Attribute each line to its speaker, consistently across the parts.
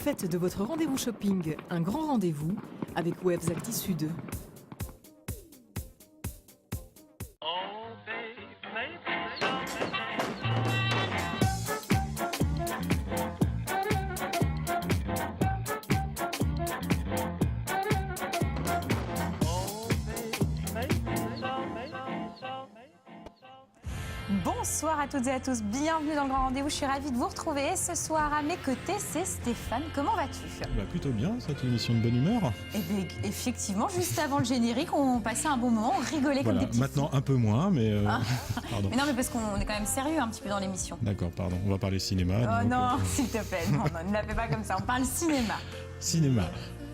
Speaker 1: Faites de votre rendez-vous shopping un grand rendez-vous avec Webs Acti-Sud.
Speaker 2: Bonsoir à toutes et à tous, bienvenue dans le Grand Rendez-vous, je suis ravie de vous retrouver. Et ce soir à mes côtés, c'est Stéphane. Comment vas-tu ?
Speaker 3: Bah plutôt bien, c'est une émission de bonne humeur.
Speaker 2: Eh bien, effectivement, juste avant le générique, on passait un bon moment, on rigolait
Speaker 3: Voilà,
Speaker 2: comme des petits
Speaker 3: maintenant un peu moins, mais... pardon.
Speaker 2: Mais non, mais parce qu'on est quand même sérieux un petit peu dans l'émission.
Speaker 3: D'accord, pardon, on va parler cinéma.
Speaker 2: Oh
Speaker 3: donc,
Speaker 2: non, s'il te plaît, non, ne la fais pas comme ça, on parle cinéma.
Speaker 3: Cinéma.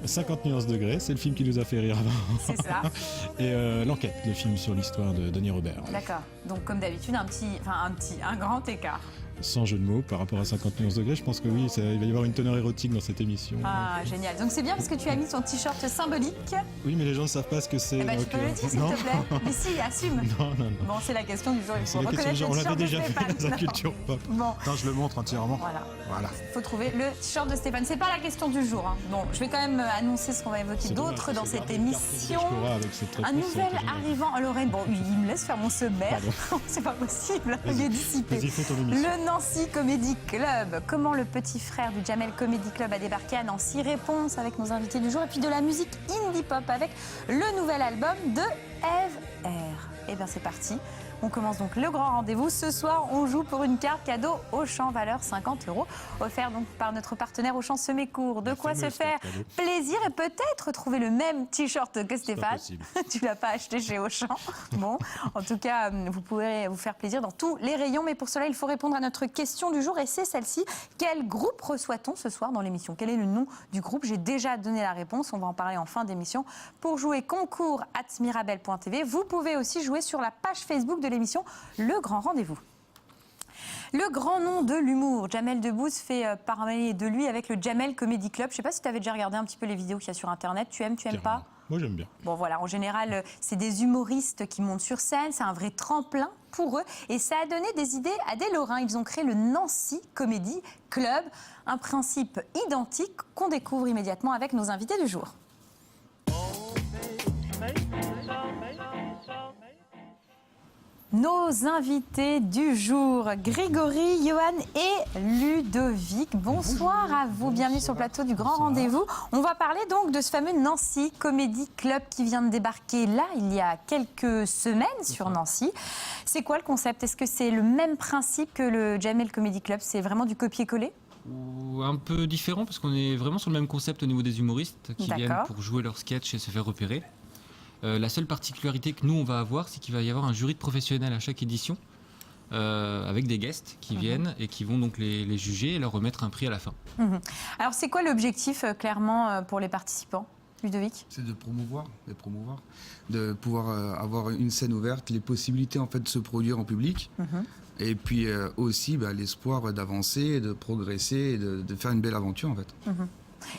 Speaker 3: 50 nuances degrés, c'est le film qui nous a fait rire avant.
Speaker 2: C'est ça.
Speaker 3: Et L'enquête, le film sur l'histoire de Denis Robert.
Speaker 2: D'accord, donc comme d'habitude, un grand écart.
Speaker 3: Sans jeu de mots, par rapport à 50 nuances degrés, je pense que oui, il va y avoir une teneur érotique dans cette émission.
Speaker 2: Ah, génial. Donc c'est bien parce que tu as mis ton t-shirt symbolique.
Speaker 3: Oui, mais les gens ne savent pas ce que c'est.
Speaker 2: Eh ben, tu peux le dire, s'il te plaît. Mais si, assume.
Speaker 3: Non.
Speaker 2: Bon, c'est la question du jour. Il faut
Speaker 3: C'est la question
Speaker 2: reconnaître
Speaker 3: du jour.
Speaker 2: le
Speaker 3: On
Speaker 2: t-shirt
Speaker 3: l'avait
Speaker 2: de
Speaker 3: déjà
Speaker 2: Stéphane.
Speaker 3: fait dans la culture pop.
Speaker 2: Bon.
Speaker 3: Attends, je le montre entièrement.
Speaker 2: Voilà.
Speaker 3: Il
Speaker 2: faut trouver le t-shirt de Stéphane. C'est pas la question du jour. Hein. Bon, je vais quand même annoncer ce qu'on va évoquer d'autres dans cette émission. Un nouvel arrivant en Lorraine. Bon, il me laisse faire mon sommaire. C'est pas possible. Il est dissipé. Le Nancy Comedy Club. Comment le petit frère du Jamel Comedy Club a débarqué à Nancy. Réponse avec nos invités du jour. Et puis de la musique indie pop avec le nouvel album de Eve R. Et bien c'est parti. On commence donc le grand rendez-vous. Ce soir, on joue pour une carte cadeau Auchan, valeur 50 €, offert donc par notre partenaire Auchan Semécourt. De quoi se faire plaisir et peut-être trouver le même t-shirt que Stéphane. Tu l'as pas acheté chez Auchan. Bon, en tout cas, vous pourrez vous faire plaisir dans tous les rayons. Mais pour cela, il faut répondre à notre question du jour et c'est celle-ci. Quel groupe reçoit-on ce soir dans l'émission ? Quel est le nom du groupe ? J'ai déjà donné la réponse. On va en parler en fin d'émission. Pour jouer, concours@mirabel.tv. Vous pouvez aussi jouer sur la page Facebook de l'émission Le Grand Rendez-vous. Le grand nom de l'humour, Jamel Debbouze fait parler de lui avec le Jamel Comedy Club. Je ne sais pas si tu avais déjà regardé un petit peu les vidéos qu'il y a sur Internet. Tu aimes pas ?
Speaker 3: Moi, j'aime bien.
Speaker 2: Bon, voilà, en général, c'est des humoristes qui montent sur scène. C'est un vrai tremplin pour eux. Et ça a donné des idées à des Lorrains. Ils ont créé le Nancy Comedy Club. Un principe identique qu'on découvre immédiatement avec nos invités du jour. Nos invités du jour, Grégory, Johan et Ludovic. Bonsoir à vous, bienvenue sur le plateau du Grand Rendez-vous. On va parler donc de ce fameux Nancy Comedy Club qui vient de débarquer là, il y a quelques semaines sur Nancy. C'est quoi le concept ? Est-ce que c'est le même principe que le Jamel Comedy Club ? C'est vraiment du copier-coller ?
Speaker 4: Ou un peu différent parce qu'on est vraiment sur le même concept au niveau des humoristes qui viennent pour jouer leur sketch et se faire repérer. La seule particularité que nous on va avoir, c'est qu'il va y avoir un jury de professionnels à chaque édition avec des guests qui viennent et qui vont donc les juger et leur remettre un prix à la fin.
Speaker 2: Alors c'est quoi l'objectif clairement pour les participants, Ludovic ?
Speaker 5: C'est de promouvoir, de pouvoir avoir une scène ouverte, les possibilités en fait de se produire en public. Et puis aussi l'espoir d'avancer, de progresser et de faire une belle aventure en fait.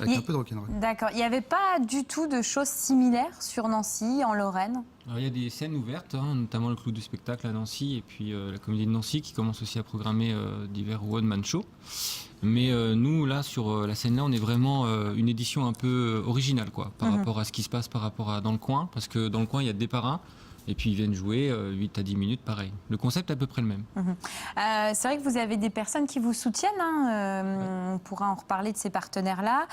Speaker 5: Avec un peu de rock'n'roll.
Speaker 2: D'accord. Il n'y avait pas du tout de choses similaires sur Nancy, en Lorraine ?
Speaker 4: Alors, il y a des scènes ouvertes, notamment le Clou du spectacle à Nancy et puis la Comédie de Nancy qui commence aussi à programmer divers one-man shows. Mais nous, là, sur la scène-là, on est vraiment une édition un peu originale par rapport à ce qui se passe dans le coin. Parce que dans le coin, il y a des parrains. Et puis ils viennent jouer 8 à 10 minutes, pareil. Le concept est à peu près le même.
Speaker 2: C'est vrai que vous avez des personnes qui vous soutiennent, on pourra en reparler de ces partenaires-là,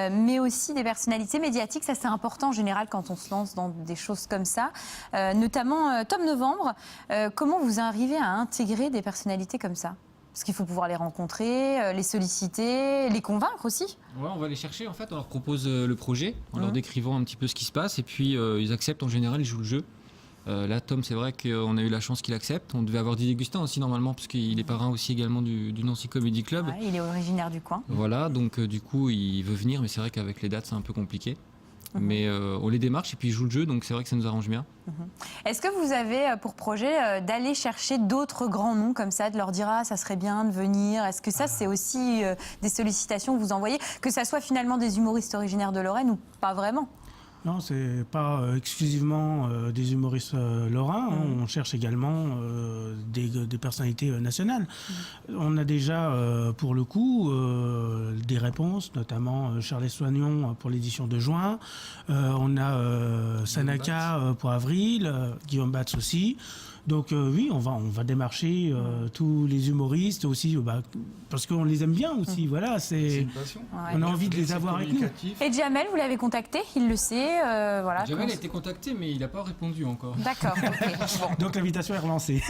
Speaker 2: mais aussi des personnalités médiatiques, ça c'est important en général quand on se lance dans des choses comme ça, notamment Tom Novembre. Comment vous arrivez à intégrer des personnalités comme ça ? Parce qu'il faut pouvoir les rencontrer, les solliciter, les convaincre aussi.
Speaker 4: Ouais, on va les chercher en fait, on leur propose le projet, en leur décrivant un petit peu ce qui se passe, et puis ils acceptent en général, ils jouent le jeu. Là, Tom, c'est vrai qu'on a eu la chance qu'il accepte. On devait avoir Didier Gustin aussi, normalement, parce qu'il est parrain aussi également du Nancy Comedy Club.
Speaker 2: Ouais, il est originaire du coin.
Speaker 4: Voilà, donc du coup, il veut venir, mais c'est vrai qu'avec les dates, c'est un peu compliqué. Mais on les démarche et puis ils jouent le jeu, donc c'est vrai que ça nous arrange bien.
Speaker 2: Est-ce que vous avez pour projet d'aller chercher d'autres grands noms comme ça, de leur dire « Ah, ça serait bien de venir ». Est-ce que ça, c'est aussi des sollicitations que vous envoyez ? Que ça soit finalement des humoristes originaires de Lorraine ou pas vraiment ?
Speaker 6: Non, c'est pas exclusivement des humoristes lorrains. On cherche également des personnalités nationales. On a déjà, pour le coup, des réponses, notamment Charles Soignon pour l'édition de juin. On a Sanaka pour avril, Guillaume Batz aussi. Donc oui, on va démarcher tous les humoristes aussi, parce qu'on les aime bien aussi. Voilà,
Speaker 5: C'est une passion.
Speaker 6: on a envie de les avoir avec nous.
Speaker 2: Et Jamel, vous l'avez contacté, il le sait. Voilà,
Speaker 4: Jamel a été contacté, mais il n'a pas répondu encore.
Speaker 2: D'accord, ok. Bon.
Speaker 6: Donc l'invitation est relancée.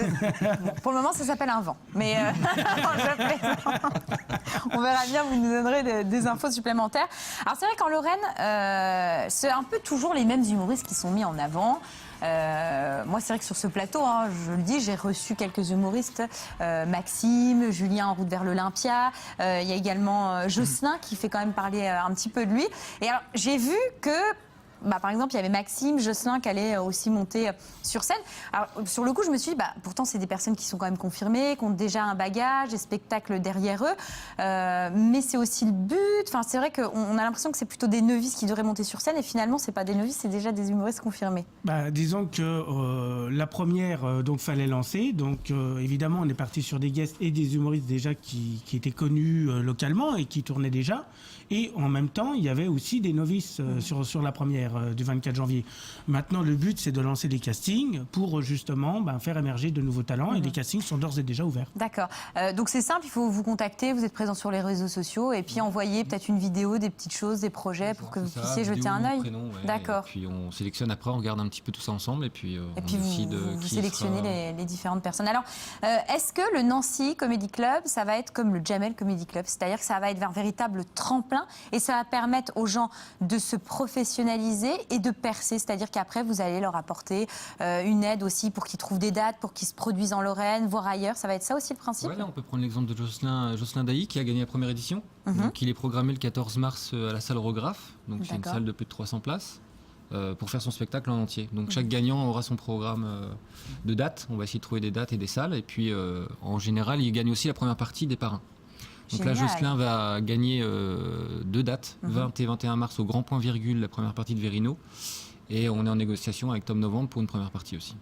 Speaker 2: Bon, pour le moment, ça s'appelle un vent. Mais je plaisante. On verra bien, vous nous donnerez des infos supplémentaires. Alors c'est vrai qu'en Lorraine, c'est un peu toujours les mêmes humoristes qui sont mis en avant. Moi, c'est vrai que sur ce plateau, je le dis, j'ai reçu quelques humoristes, Maxime, Julien en route vers l'Olympia. Il y a également Jocelyn qui fait quand même parler un petit peu de lui. Et alors, j'ai vu que par exemple, il y avait Maxime, Jocelyn qui allait aussi monter sur scène. Alors, sur le coup, je me suis dit, pourtant, c'est des personnes qui sont quand même confirmées, qui ont déjà un bagage, des spectacles derrière eux. Mais c'est aussi le but. Enfin, c'est vrai qu'on a l'impression que c'est plutôt des novices qui devraient monter sur scène. Et finalement, c'est pas des novices, c'est déjà des humoristes confirmés.
Speaker 6: Disons que la première, donc, fallait lancer. Donc, évidemment, on est parti sur des guests et des humoristes déjà qui étaient connus localement et qui tournaient déjà. Et en même temps, il y avait aussi des novices sur la première du 24 janvier. Maintenant, le but, c'est de lancer des castings pour justement faire émerger de nouveaux talents. Et les castings sont d'ores et déjà ouverts.
Speaker 2: D'accord. Donc c'est simple, il faut vous contacter, vous êtes présent sur les réseaux sociaux et puis envoyer peut-être une vidéo, des petites choses, des projets pour que vous puissiez jeter un œil. D'accord.
Speaker 4: Et puis on sélectionne après, on regarde un petit peu tout ça ensemble et puis on décide
Speaker 2: vous
Speaker 4: qui
Speaker 2: sélectionnez
Speaker 4: sera...
Speaker 2: les différentes personnes. Alors, est-ce que le Nancy Comedy Club, ça va être comme le Jamel Comedy Club, c'est-à-dire que ça va être un véritable tremplin et ça va permettre aux gens de se professionnaliser et de percer, c'est-à-dire qu'après vous allez leur apporter une aide aussi pour qu'ils trouvent des dates, pour qu'ils se produisent en Lorraine, voire ailleurs. Ça va être ça aussi le principe?
Speaker 4: Là, on peut prendre l'exemple de Jocelyn Dailly qui a gagné la première édition. Donc, il est programmé le 14 mars à la salle Eurographe, donc c'est une salle de plus de 300 places, pour faire son spectacle en entier. Donc chaque gagnant aura son programme de dates. On va essayer de trouver des dates et des salles. Et puis en général, il gagne aussi la première partie des parrains. Donc là, Jocelyn va gagner 2 dates, 20 et 21 mars au Grand Point Virgule, la première partie de Verino. Et on est en négociation avec Tom Novembre pour une première partie aussi.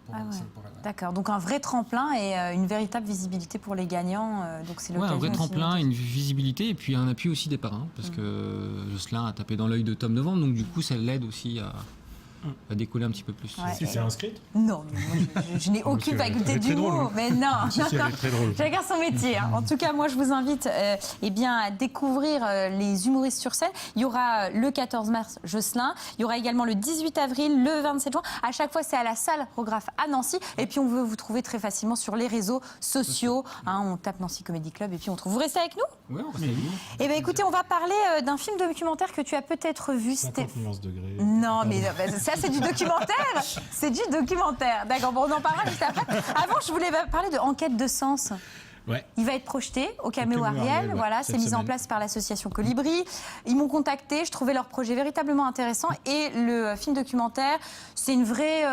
Speaker 2: D'accord, donc un vrai tremplin et une véritable visibilité pour les gagnants. Donc c'est
Speaker 4: un vrai tremplin, une visibilité et puis un appui aussi des parrains. Parce que Jocelyn a tapé dans l'œil de Tom Novembre, donc du coup ça l'aide aussi à décoller un petit peu plus.
Speaker 3: Si c'est inscrite?
Speaker 2: Non, mais moi, je n'ai aucune faculté d'humour. Mais non,
Speaker 3: elle est très drôle.
Speaker 2: Chacun son métier. En tout cas, moi, je vous invite à découvrir les humoristes sur scène. Il y aura le 14 mars, Jocelyn. Il y aura également le 18 avril, le 27 juin. À chaque fois, c'est à la salle Eurographe à Nancy. Et puis, on veut vous trouver très facilement sur les réseaux sociaux. On tape Nancy Comedy Club et puis on trouve. Vous restez avec nous?
Speaker 4: Oui, on reste avec nous.
Speaker 2: Eh bien, écoutez, on va parler d'un film documentaire que tu as peut-être vu.
Speaker 3: 50 nuances degrés.
Speaker 2: Non, mais ça, c'est du documentaire. C'est du documentaire. D'accord, bon, on en parlera juste après. Avant, je voulais parler de Enquête de sens.
Speaker 3: Ouais.
Speaker 2: Il va être projeté au Caméo Ariel. Voilà, c'est mis en place par l'association Colibri. Ils m'ont contacté, je trouvais leur projet véritablement intéressant. Et le film documentaire, c'est une vraie...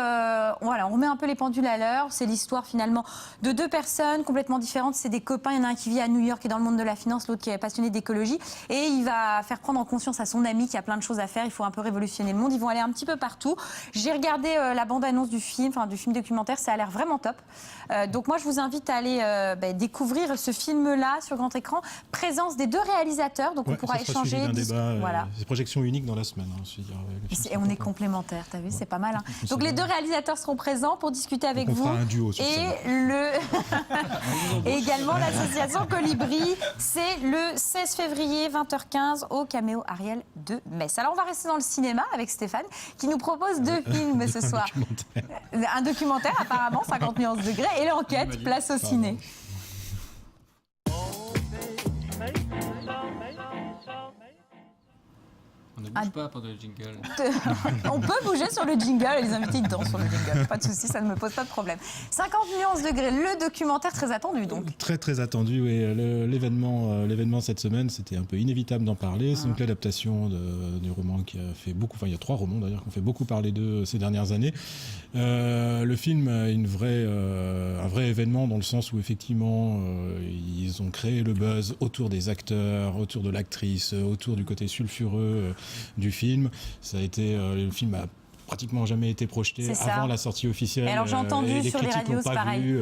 Speaker 2: on remet un peu les pendules à l'heure. C'est l'histoire finalement de 2 personnes complètement différentes. C'est des copains. Il y en a un qui vit à New York et dans le monde de la finance, l'autre qui est passionné d'écologie. Et il va faire prendre en conscience à son ami qu'il y a plein de choses à faire. Il faut un peu révolutionner le monde. Ils vont aller un petit peu partout. J'ai regardé la bande-annonce du film documentaire. Ça a l'air vraiment top. Donc moi, je vous invite à aller découvrir ce film-là sur grand écran. Présence des 2 réalisateurs, donc on pourra échanger.
Speaker 3: Voilà. C'est projection unique dans la semaine.
Speaker 2: Et on est complémentaires, t'as vu, c'est pas mal. Donc les 2 réalisateurs seront présents pour discuter avec vous.
Speaker 3: On fera un duo sur
Speaker 2: et également l'association Colibri. C'est le 16 février, 20h15 au Caméo Ariel de Metz. Alors on va rester dans le cinéma avec Stéphane qui nous propose 2 films ce soir. Un documentaire apparemment, 50 nuances degrés, et l'enquête, place au ciné.
Speaker 4: On ne bouge pas pendant le jingle.
Speaker 2: On peut bouger sur le jingle, les invités dansent sur le jingle. Pas de souci, ça ne me pose pas de problème. 50 nuances degrés, le documentaire très attendu donc.
Speaker 3: Très très attendu, oui. L'événement cette semaine, c'était un peu inévitable d'en parler. C'est donc l'adaptation du roman qui a fait beaucoup, il y a 3 romans d'ailleurs qui ont fait beaucoup parler d'eux ces dernières années. Le film a un vrai événement dans le sens où effectivement ils ont créé le buzz autour des acteurs, autour de l'actrice, autour du côté sulfureux du film. Ça a été le film a pratiquement jamais été projeté avant la sortie officielle.
Speaker 2: Et alors j'ai entendu sur les radios, c'est pareil.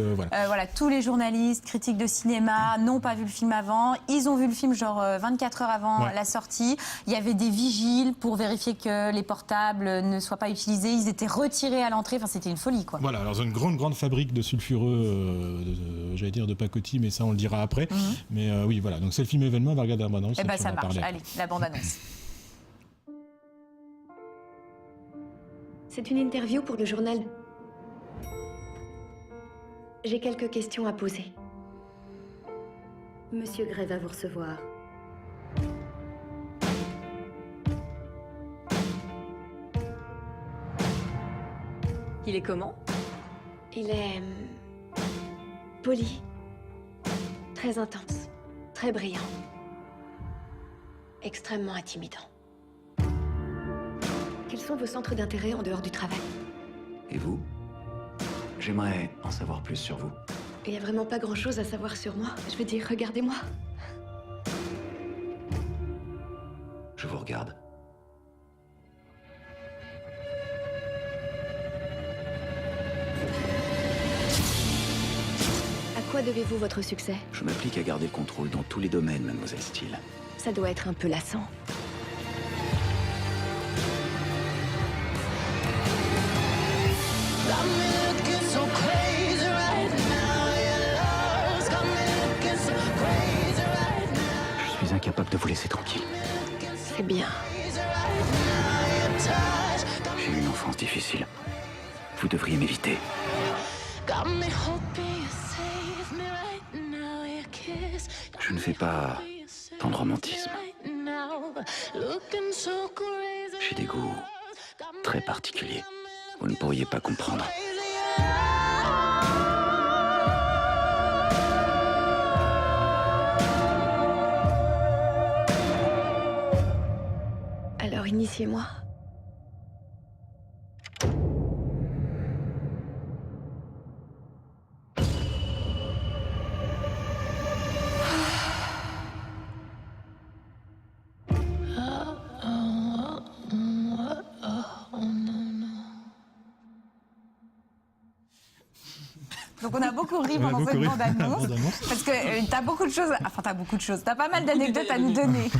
Speaker 2: Voilà, tous les journalistes, critiques de cinéma n'ont pas vu le film avant. Ils ont vu le film genre 24 heures avant la sortie. Il y avait des vigiles pour vérifier que les portables ne soient pas utilisés. Ils étaient retirés à l'entrée. Enfin, c'était une folie, quoi.
Speaker 3: Voilà, alors une grande fabrique de sulfureux, j'allais dire de pacotille, mais ça on le dira après. Mais oui, voilà, donc c'est le film événement, on va regarder la bande-annonce.
Speaker 2: Eh ben ça marche, allez, la bande-annonce.
Speaker 7: C'est une interview pour le journal. J'ai quelques questions à poser. Monsieur Gray va vous recevoir. Il est comment? Il est... poli. Très intense. Très brillant. Extrêmement intimidant. Quels sont vos centres d'intérêt en dehors du travail?
Speaker 8: Et vous? J'aimerais en savoir plus sur vous.
Speaker 7: Il n'y a vraiment pas grand-chose à savoir sur moi. Je veux dire, regardez-moi.
Speaker 8: Je vous regarde.
Speaker 7: À quoi devez-vous votre succès?
Speaker 8: Je m'applique à garder le contrôle dans tous les domaines, mademoiselle Steele.
Speaker 7: Ça doit être un peu lassant.
Speaker 8: Je suis incapable de vous laisser tranquille.
Speaker 7: C'est bien.
Speaker 8: J'ai eu une enfance difficile. Vous devriez m'éviter. Je ne fais pas tant de romantisme. J'ai des goûts très particuliers. Vous ne pourriez pas comprendre.
Speaker 7: Alors, initiez-moi.
Speaker 2: Donc on a beaucoup ri pendant cette bande-annonce. Parce que t'as beaucoup de choses. Enfin, t'as beaucoup de choses. T'as pas mal d'anecdotes à nous donner.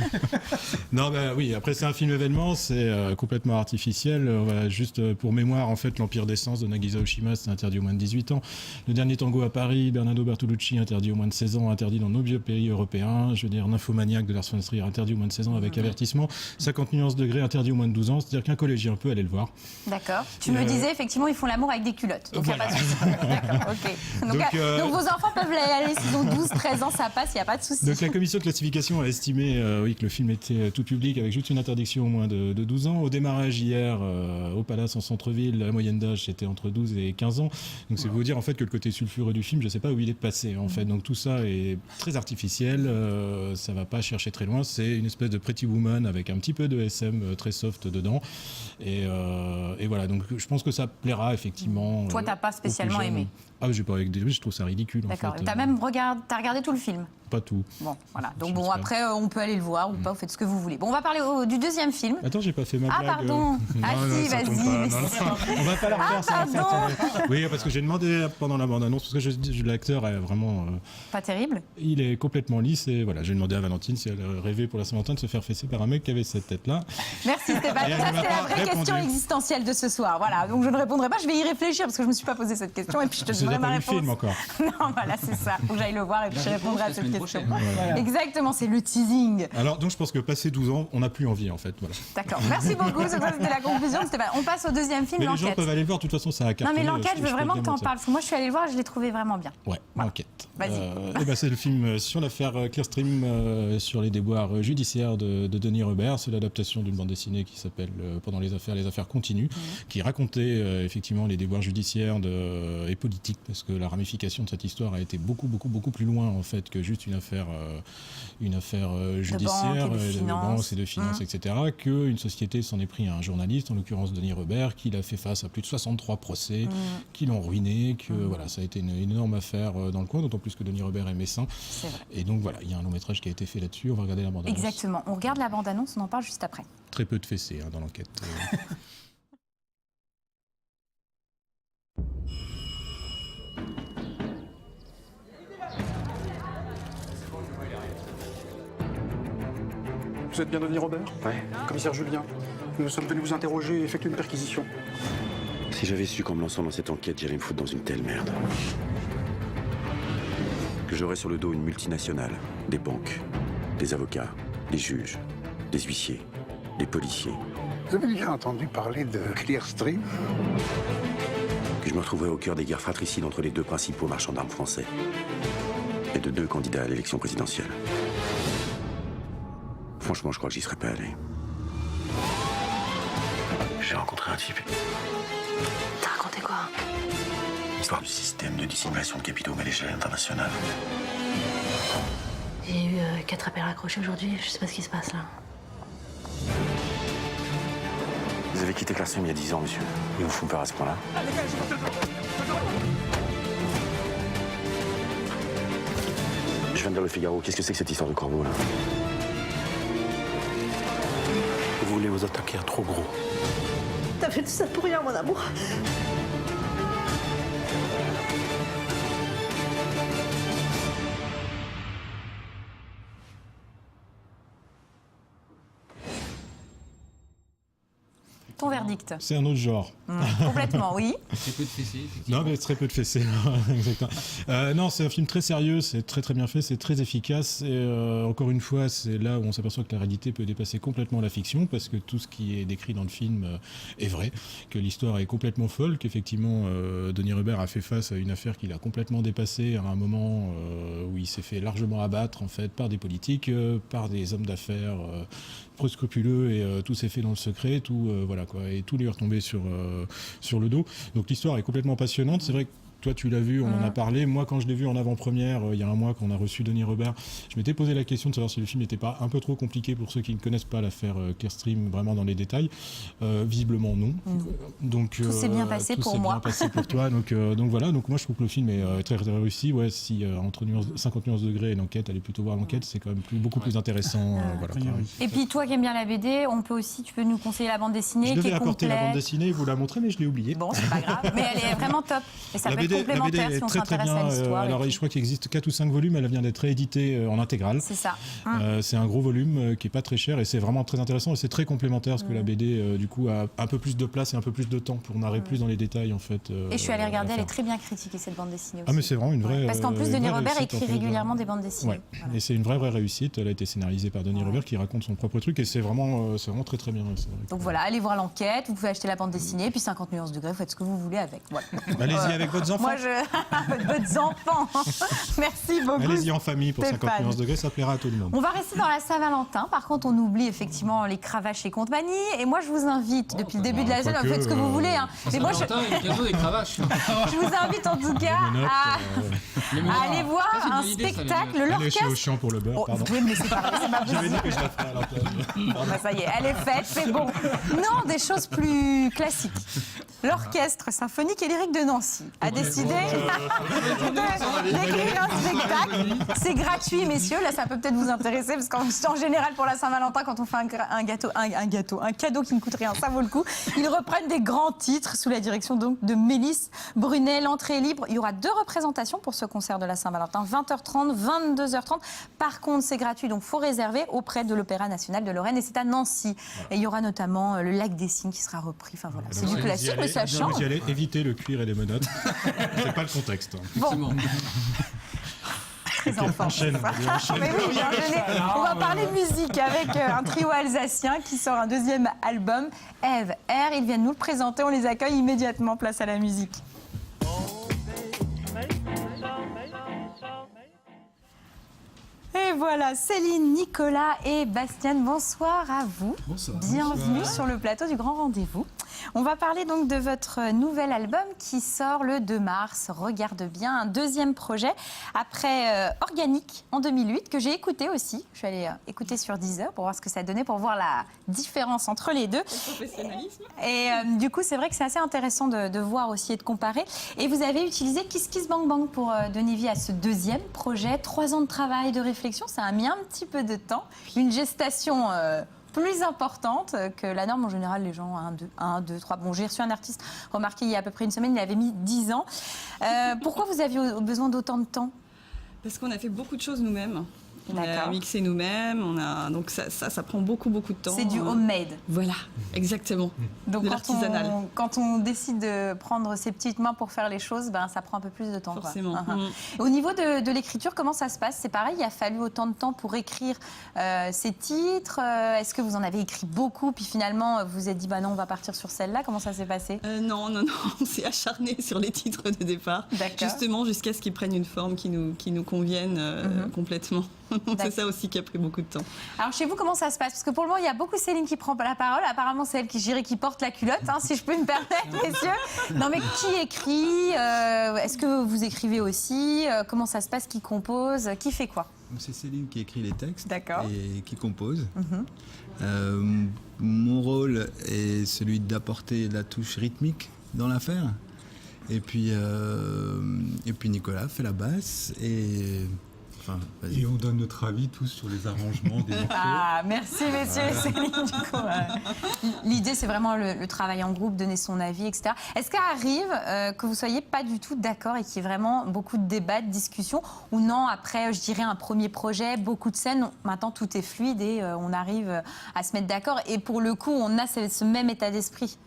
Speaker 3: Non, bah oui, après c'est un film événement, c'est complètement artificiel. Voilà, juste pour mémoire, en fait, l'Empire des Sens de Nagisa Oshima, c'est interdit aux moins de 18 ans. Le Dernier Tango à Paris, Bernardo Bertolucci, interdit aux moins de 16 ans, interdit dans nos vieux pays européens. Je veux dire, Nymphomaniac de Lars von Trier, interdit aux moins de 16 ans avec avertissement. 50 nuances degrés, interdit aux moins de 12 ans. C'est-à-dire qu'un collégien peut aller le voir.
Speaker 2: D'accord. Tu me disais, effectivement, ils font l'amour avec des culottes. Donc il n'y a pas de souci. D'accord, ok. Donc vos enfants peuvent y aller s'ils ont 12, 13 ans, ça passe, il n'y a pas de souci.
Speaker 3: Donc la commission de classification a estimé que le film était tout public avec juste une interdiction au moins de 12 ans. Au démarrage hier, au Palace en centre-ville, la moyenne d'âge c'était entre 12 et 15 ans. Donc c'est vous dire en fait que le côté sulfureux du film, je ne sais pas où il est passé en fait. Donc tout ça est très artificiel, ça ne va pas chercher très loin. C'est une espèce de Pretty Woman avec un petit peu de SM très soft dedans. Et voilà, donc je pense que ça plaira effectivement.
Speaker 2: Toi, t'as pas spécialement aimé?
Speaker 3: Ah, j'ai pas avec des je trouve ça ridicule.
Speaker 2: D'accord.
Speaker 3: En fait.
Speaker 2: T'as regardé tout le film?
Speaker 3: Pas tout.
Speaker 2: Bon, voilà. Donc bon, après, on peut aller le voir ou pas, vous faites ce que vous voulez. Bon, on va parler du deuxième film.
Speaker 3: Attends, j'ai pas fait ma blague.
Speaker 2: Ah, pardon. Si, vas-y.
Speaker 3: On va pas la refaire, ça.
Speaker 2: Pardon.
Speaker 3: Oui, parce que j'ai demandé pendant la bande-annonce, parce que l'acteur est vraiment...
Speaker 2: Pas terrible.
Speaker 3: Il est complètement lisse et voilà, j'ai demandé à Valentine si elle rêvait pour la Saint-Valentin de se faire fesser par un mec qui avait cette tête-là.
Speaker 2: Merci Stéphane. Ça, c'est la vraie question existentielle de ce soir. Voilà, donc je ne répondrai pas, je vais y réfléchir parce que je me suis pas posé cette question et puis je te donnerai ma réponse.
Speaker 3: Le film encore.
Speaker 2: Non, voilà, c'est ça. Faut que j'aille le voir et puis je répondrai à cette question. Voilà. Exactement, c'est le teasing.
Speaker 3: Alors, donc je pense que passé 12 ans, on n'a plus envie en fait. Voilà.
Speaker 2: D'accord, merci beaucoup. C'était la conclusion. On passe au deuxième film,
Speaker 3: mais
Speaker 2: L'Enquête.
Speaker 3: les gens peuvent aller le voir, de toute façon, ça a cartonné.
Speaker 2: Non, mais L'Enquête, je veux vraiment que tu en parles. Moi, je suis allée le voir et je l'ai trouvé vraiment bien.
Speaker 3: Ouais, voilà. L'Enquête.
Speaker 2: Vas-y.
Speaker 3: C'est le film sur l'affaire Clearstream, sur les déboires judiciaires de Denis Robert. C'est l'adaptation d'une bande dessinée qui s'appelle Pendant les affaires continuent, qui racontait effectivement les déboires judiciaires et politiques, parce que la ramification de cette histoire a été beaucoup plus loin en fait que juste une affaire judiciaire, de banque et de finances, etc. Qu'une société s'en est pris à un journaliste, en l'occurrence Denis Robert, qui l'a fait face à plus de 63 procès, qui l'ont ruiné, que voilà, ça a été une énorme affaire dans le coin, d'autant plus que Denis Robert est messin.
Speaker 2: C'est vrai.
Speaker 3: Et donc voilà, il y a un long métrage qui a été fait là-dessus. On va regarder la bande-annonce.
Speaker 2: Exactement. On regarde la bande-annonce, on en parle juste après.
Speaker 3: très peu de fessées dans l'enquête.
Speaker 9: Vous êtes bien Denis Robert?
Speaker 8: Ouais.
Speaker 9: Commissaire Julien, nous sommes venus vous interroger et effectuer une perquisition.
Speaker 8: Si j'avais su qu'en me lançant dans cette enquête, j'allais me foutre dans une telle merde. Que j'aurais sur le dos une multinationale, des banques, des avocats, des juges, des huissiers, des policiers.
Speaker 9: Vous avez déjà entendu parler de Clearstream?
Speaker 8: Que je me retrouverais au cœur des guerres fratricides entre les deux principaux marchands d'armes français. Et de 2 candidats à l'élection présidentielle. Franchement, je crois que j'y serais pas allé. J'ai rencontré un type.
Speaker 7: T'as raconté quoi?
Speaker 8: L'histoire du système de dissimulation de capitaux à l'échelle internationale.
Speaker 7: J'ai eu 4 appels raccrochés aujourd'hui, je sais pas ce qui se passe là.
Speaker 8: Vous avez quitté Clearstream il y a 10 ans, monsieur. Ils vous font peur à ce point-là? Je viens de lire Le Figaro. Qu'est-ce que c'est que cette histoire de corbeau, là?
Speaker 9: Vous voulez vous attaquer à trop gros.
Speaker 7: T'as fait tout ça pour rien, mon amour.
Speaker 2: Ton verdict?
Speaker 3: C'est un autre genre.
Speaker 2: Complètement, oui.
Speaker 4: Très peu de fessées, effectivement.
Speaker 3: Non, mais très peu de fessées. Exactement. Non, c'est un film très sérieux, c'est très très bien fait, c'est très efficace. Et encore une fois, c'est là où on s'aperçoit que la réalité peut dépasser complètement la fiction, parce que tout ce qui est décrit dans le film est vrai, que l'histoire est complètement folle, qu'effectivement Denis Robert a fait face à une affaire qu'il a complètement dépassée à un moment où il s'est fait largement abattre en fait par des politiques, par des hommes d'affaires peu scrupuleux, et tout s'est fait dans le secret, tout voilà quoi, et tout lui est retombé sur le dos. Donc l'histoire est complètement passionnante. C'est vrai que toi, tu l'as vu, on en a parlé. Moi, quand je l'ai vu en avant-première, il y a un mois, quand on a reçu Denis Robert, je m'étais posé la question de savoir si le film n'était pas un peu trop compliqué pour ceux qui ne connaissent pas l'affaire Clearstream vraiment dans les détails. Visiblement, non. Donc,
Speaker 2: tout s'est bien passé pour moi.
Speaker 3: Tout s'est bien passé pour toi. Donc voilà. Donc moi, je trouve que le film est très, très réussi. Ouais, si entre 50 nuances degrés et l'enquête, allez plutôt voir l'enquête, c'est quand même beaucoup plus intéressant. Voilà.
Speaker 2: Et puis toi qui aimes bien la BD, tu peux nous conseiller la bande dessinée
Speaker 3: Je
Speaker 2: qui
Speaker 3: devais
Speaker 2: est
Speaker 3: apporter la
Speaker 2: complète.
Speaker 3: bande dessinée, vous la montrer, mais je l'ai oublié.
Speaker 2: Bon, c'est pas grave, mais elle est vraiment top. Et ça peut être
Speaker 3: La BD
Speaker 2: complémentaire
Speaker 3: est
Speaker 2: si on
Speaker 3: très très
Speaker 2: s'intéresse
Speaker 3: bien.
Speaker 2: à l'histoire.
Speaker 3: Alors je crois qu'il existe 4 ou 5 volumes, elle vient d'être rééditée en intégrale.
Speaker 2: C'est ça.
Speaker 3: C'est un gros volume qui est pas très cher, et c'est vraiment très intéressant, et c'est très complémentaire parce que la BD du coup a un peu plus de place et un peu plus de temps pour narrer plus dans les détails en fait.
Speaker 2: Et je suis allée regarder, elle est très bien critiquée cette bande dessinée aussi.
Speaker 3: Ah mais c'est vraiment une vraie.
Speaker 2: Parce qu'en plus Denis Robert écrit
Speaker 3: réussite,
Speaker 2: régulièrement des bandes dessinées.
Speaker 3: Ouais. Voilà. Et c'est une vraie réussite. Elle a été scénarisée par Denis Robert qui raconte son propre truc, et c'est vraiment très très bien.
Speaker 2: Donc voilà, allez voir l'enquête, vous pouvez acheter la bande dessinée, puis 50 nuances degrés, vous faites ce que vous voulez avec. Voilà.
Speaker 3: Allez-y avec votre enfants.
Speaker 2: Moi, votre enfants. Merci beaucoup.
Speaker 3: Allez-y en famille pour
Speaker 2: Stéphane.
Speaker 3: 50 nuances degrés, ça plaira à tout le monde.
Speaker 2: On va rester dans la Saint-Valentin. Par contre, on oublie effectivement les cravaches et compagnie. Et moi, je vous invite, depuis le début de la semaine, faites ce que vous voulez. Hein. Mais moi,
Speaker 4: des cravaches.
Speaker 2: je vous invite en tout cas à aller voir un spectacle.
Speaker 3: Allez chez Auchan pour le beurre, pardon.
Speaker 2: Oui, mais c'est pas possible.
Speaker 3: J'avais dit que je la ferais à l'antenne.
Speaker 2: Bon, bah, ça y est, elle est faite, c'est bon. Non, des choses plus classiques. L'Orchestre symphonique et lyrique de Nancy a décidé d'écrire un spectacle. C'est gratuit, messieurs. Là, ça peut peut-être vous intéresser, parce qu'en général, pour la Saint-Valentin, quand on fait un cadeau qui ne coûte rien, ça vaut le coup. Ils reprennent des grands titres sous la direction donc de Mélisse Brunet. L'entrée est libre. Il y aura 2 représentations pour ce concert de la Saint-Valentin, 20h30, 22h30. Par contre, c'est gratuit, donc il faut réserver auprès de l'Opéra National de Lorraine, et c'est à Nancy. Et il y aura notamment le Lac des Cygnes qui sera repris. Enfin voilà, c'est du classique, mais ça change.
Speaker 3: Vous y allez éviter le cuir et les menottes. C'est pas le contexte.
Speaker 2: Bon. Très enfant.
Speaker 3: Enchaîne.
Speaker 2: Mais oui, j'ai enchaîné. On va parler musique avec un trio alsacien qui sort un 2e album, Eve R. Ils viennent nous le présenter, on les accueille immédiatement. Place à la musique. Et voilà, Céline, Nicolas et Bastien, bonsoir à vous.
Speaker 10: Bonsoir.
Speaker 2: Bienvenue sur le plateau du Grand Rendez-vous. On va parler donc de votre nouvel album qui sort le 2 mars. Regarde bien, un 2e projet après Organique en 2008 que j'ai écouté aussi. Je suis allée écouter sur Deezer pour voir ce que ça donnait, pour voir la différence entre les deux. Le professionnalisme. Et du coup, c'est vrai que c'est assez intéressant de voir aussi et de comparer. Et vous avez utilisé Kiss Kiss Bang Bang pour donner vie à ce 2e projet. 3 ans de travail, de réflexion, ça a mis un petit peu de temps. Une gestation plus importante que la norme. En général, les gens, 1, 2, 3. Bon, j'ai reçu un artiste, remarqué il y a à peu près une semaine, il avait mis 10 ans. Pourquoi vous aviez besoin d'autant de temps ?
Speaker 10: Parce qu'on a fait beaucoup de choses nous-mêmes. On a
Speaker 2: D'accord.
Speaker 10: mixé nous-mêmes, donc ça prend beaucoup de temps.
Speaker 2: C'est du homemade.
Speaker 10: Voilà, exactement.
Speaker 2: Donc
Speaker 10: de l'artisanal.
Speaker 2: quand on décide de prendre ses petites mains pour faire les choses, ça prend un peu plus de temps.
Speaker 10: Forcément.
Speaker 2: Quoi. Au niveau de l'écriture, comment ça se passe ? C'est pareil, il a fallu autant de temps pour écrire ces titres. Est-ce que vous en avez écrit beaucoup, puis finalement vous vous êtes dit non, on va partir sur celle-là ? Comment ça s'est passé ?
Speaker 10: Non, on s'est acharné sur les titres de départ.
Speaker 2: D'accord.
Speaker 10: Justement jusqu'à ce qu'ils prennent une forme qui nous convienne complètement. C'est ça aussi qui a pris beaucoup de temps.
Speaker 2: Alors chez vous, comment ça se passe ? Parce que pour le moment, il y a beaucoup Céline qui prend la parole. Apparemment, c'est elle qui porte la culotte, si je peux me permettre, messieurs. Non, mais qui écrit ? Est-ce que vous écrivez aussi ? Comment ça se passe ? Qui compose ? Qui fait quoi ?
Speaker 11: C'est Céline qui écrit les textes.
Speaker 2: D'accord.
Speaker 11: Et qui compose. Mon rôle est celui d'apporter la touche rythmique dans l'affaire. Et puis Nicolas fait la basse et...
Speaker 12: Et on donne notre avis tous sur les arrangements des morceaux.
Speaker 2: Ah, merci messieurs, Céline, du coup. L'idée, c'est vraiment le travail en groupe, donner son avis, etc. Est-ce qu'il arrive que vous soyez pas du tout d'accord et qu'il y ait vraiment beaucoup de débats, de discussions, ou non, après, je dirais, un premier projet, beaucoup de scènes, maintenant tout est fluide et on arrive à se mettre d'accord. Et pour le coup, on a ce même état d'esprit.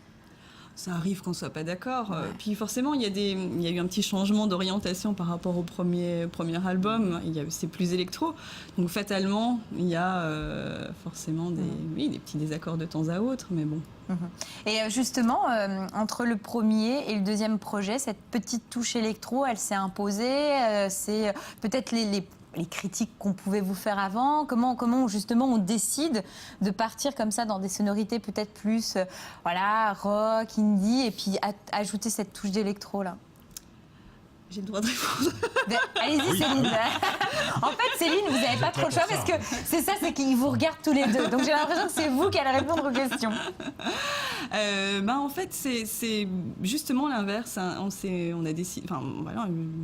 Speaker 10: Ça arrive qu'on ne soit pas d'accord. Puis forcément, il y a eu un petit changement d'orientation par rapport au premier album. C'est plus électro. Donc fatalement, il y a forcément des petits désaccords de temps à autre, mais bon.
Speaker 2: Et justement, entre le premier et le deuxième projet, cette petite touche électro, elle s'est imposée. C'est peut-être les critiques qu'on pouvait vous faire avant, comment justement on décide de partir comme ça dans des sonorités peut-être plus rock, indie, et puis ajouter cette touche d'électro là.
Speaker 10: J'ai le droit de répondre.
Speaker 2: Allez-y, Céline. En fait, Céline, vous n'avez pas trop le choix parce que c'est qu'ils vous regardent tous les deux. Donc j'ai l'impression que c'est vous qui allez répondre aux questions.
Speaker 10: En fait, c'est justement l'inverse. On a décidé.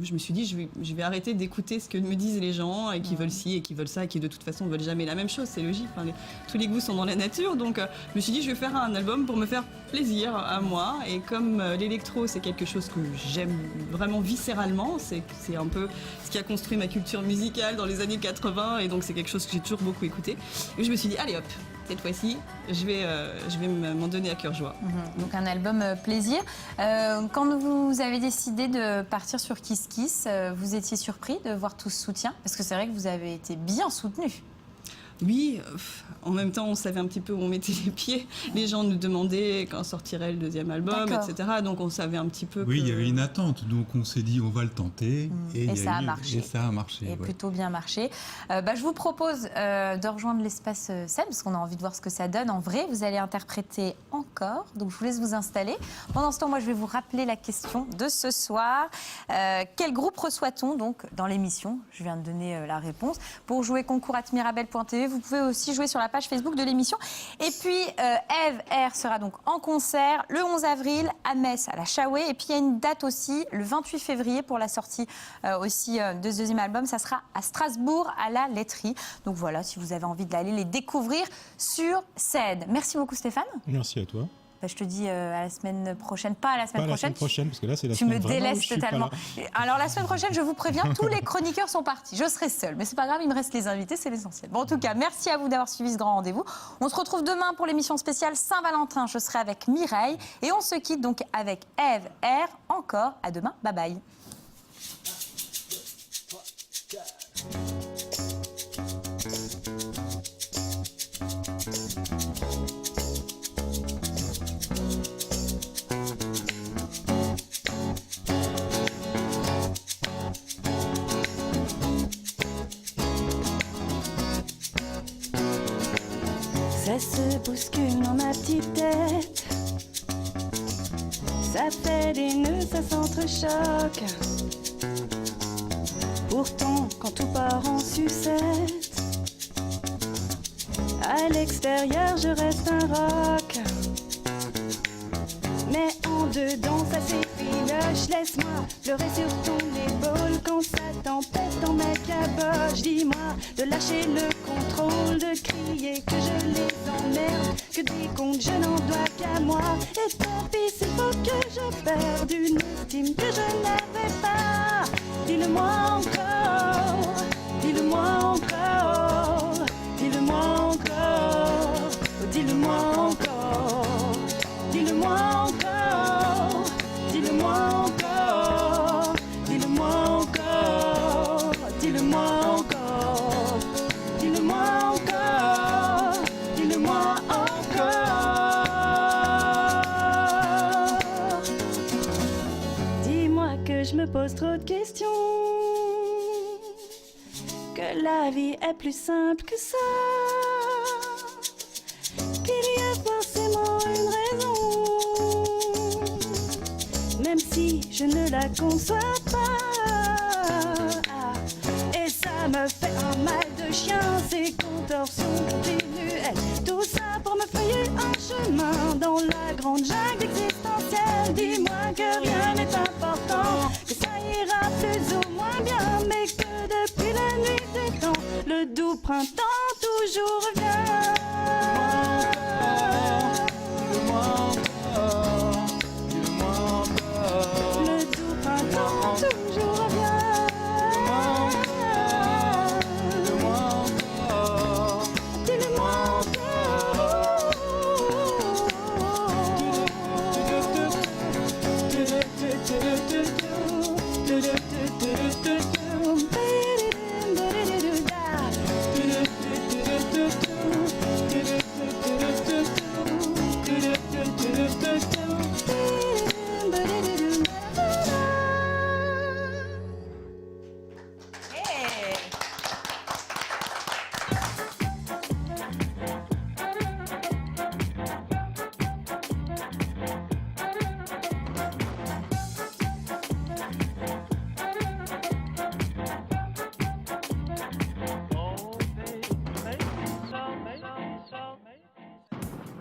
Speaker 10: Je me suis dit, je vais arrêter d'écouter ce que me disent les gens et qui veulent ci et qui veulent ça et qui de toute façon ne veulent jamais la même chose. C'est logique. Tous les goûts sont dans la nature. Donc je me suis dit, je vais faire un album pour me faire plaisir à moi. Et comme l'électro, c'est quelque chose que j'aime vraiment viscéralement, c'est un peu ce qui a construit ma culture musicale dans les années 80, et donc c'est quelque chose que j'ai toujours beaucoup écouté. Et je me suis dit, allez hop, cette fois-ci, je vais m'en donner à cœur joie.
Speaker 2: Donc un album plaisir. Quand vous avez décidé de partir sur Kiss Kiss, vous étiez surpris de voir tout ce soutien ? Parce que c'est vrai que vous avez été bien soutenu.
Speaker 10: Oui, en même temps, on savait un petit peu où on mettait les pieds. Les gens nous demandaient quand sortirait le deuxième album, etc. Donc on savait un petit peu.
Speaker 12: Oui, il y avait une attente, donc on s'est dit on va le tenter.
Speaker 2: Et ça a marché.
Speaker 12: Et ça a marché.
Speaker 2: Et plutôt bien marché. Je vous propose de rejoindre l'espace scène, parce qu'on a envie de voir ce que ça donne en vrai. Vous allez interpréter Encore, donc je vous laisse vous installer. Pendant ce temps, moi je vais vous rappeler la question de ce soir. Quel groupe reçoit-on donc dans l'émission ? Je viens de donner la réponse. Pour jouer, concours@mirabel.tv. Vous pouvez aussi jouer sur la page Facebook de l'émission. Et puis, Eve R sera donc en concert le 11 avril à Metz, à la Chaoué. Et puis, il y a une date aussi, le 28 février, pour la sortie aussi de ce deuxième album. Ça sera à Strasbourg, à la Laiterie. Donc voilà, si vous avez envie d'aller les découvrir sur scène. Merci beaucoup, Stéphane.
Speaker 3: Merci à toi.
Speaker 2: Je te dis à la semaine prochaine, pas à la semaine prochaine.
Speaker 3: Pas la semaine prochaine, parce que là, c'est la
Speaker 2: tu
Speaker 3: semaine
Speaker 2: me
Speaker 3: vraiment où
Speaker 2: délaisses
Speaker 3: je suis
Speaker 2: totalement.
Speaker 3: pas là.
Speaker 2: Alors, la semaine prochaine, je vous préviens, tous les chroniqueurs sont partis. Je serai seule, mais c'est pas grave, il me reste les invités, c'est l'essentiel. Bon, en tout cas, merci à vous d'avoir suivi ce grand rendez-vous. On se retrouve demain pour l'émission spéciale Saint-Valentin. Je serai avec Mireille et on se quitte donc avec Eve R. Encore. À demain. Bye bye.
Speaker 13: Ça se bouscule dans ma petite tête. Ça fait des nœuds, ça s'entrechoque. Pourtant, quand tout part en sucette, à l'extérieur, je reste un roc. Mais en dedans, ça s'effile. pioche. Laisse-moi pleurer sur ton épaule quand ça tempête dans ma caboche. Dis-moi de lâcher le contrôle, de crier que je les emmerde, que des comptes je n'en dois qu'à moi. Et tant pis, c'est faut que je perde une estime que je n'avais pas. Dis-le-moi encore, dis-le-moi encore, dis-le-moi encore, oh, dis-le-moi encore, dis-le-moi encore, dis-le-moi encore, dis-le-moi encore, dis-le-moi encore, dis-le-moi encore, dis-le-moi encore. Dis-moi que je me pose trop de questions, que la vie est plus simple que ça, qu'il y a forcément une raison, même si je ne la conçois pas. Et ça me fait un mal de chien, ces contorsions continuelles, tout ça pour me frayer un chemin dans la grande jungle existentielle. Dis-moi que rien n'est important, que ça ira plus ou moins bien, mais que depuis la nuit des temps, le doux printemps toujours revient. Le doux printemps toujours revient. Dis-le-moi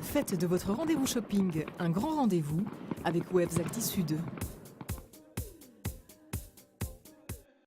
Speaker 1: Faites de votre rendez-vous shopping un grand rendez-vous avec Webs Acti Sud.